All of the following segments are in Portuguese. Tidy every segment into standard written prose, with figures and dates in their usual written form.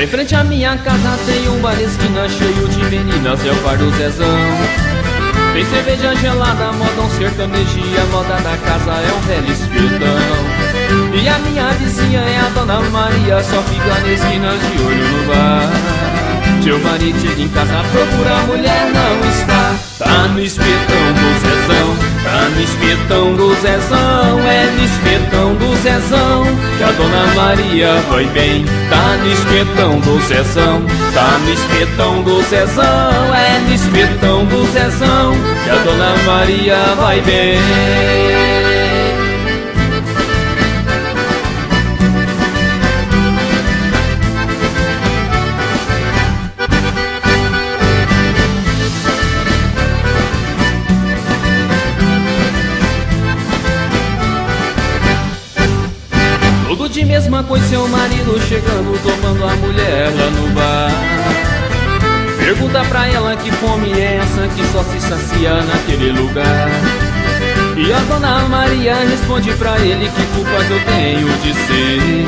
frente à minha casa tem um bar esquina cheio de meninas, é o bar do Zezão. Tem cerveja gelada, modão sertanejo e a moda da casa é um velho espetão. E a minha vizinha é a Dona Maria, só fica na esquina de olho no bar. Seu marido chega em casa, procura a mulher, não está. Tá no espetão do Zezão, tá no espetão do Zezão. É no espetão do Zezão que a Dona Maria vai bem. Tá no espetão do Zezão, tá no espetão do Zezão. É no espetão do Zezão que a Dona Maria vai bem. Tudo de mesma coisa, seu marido chegando, tomando a mulher lá no bar. Pergunta pra ela que fome é essa que só se sacia naquele lugar. E a Dona Maria responde pra ele: que culpa que eu tenho de ser?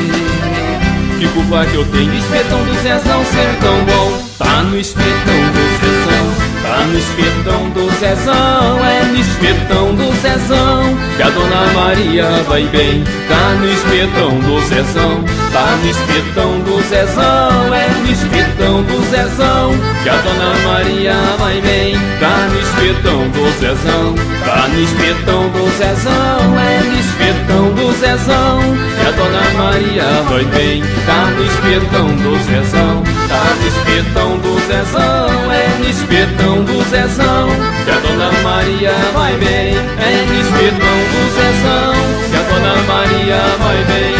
Que culpa que eu tenho? Espetão do Zezão ser tão bom. Tá no espetão do Zezão, tá no espetão do Zezão. É no espetão do Zezão que a Dona Maria vai bem. Tá no espetão do Zezão, tá no espetão do Zezão. É no espetão do Zezão que a Dona Maria vai bem. Tá no espetão do Zezão, tá no espetão do Zezão. É no espetão do Zezão que a Dona Maria vai bem. Tá no espetão do Zezão, tá no espetão do Zezão. É no espetão do Zezão que a Dona Maria vai bem. É no espetão do Zezão que a Dona Maria vai bem.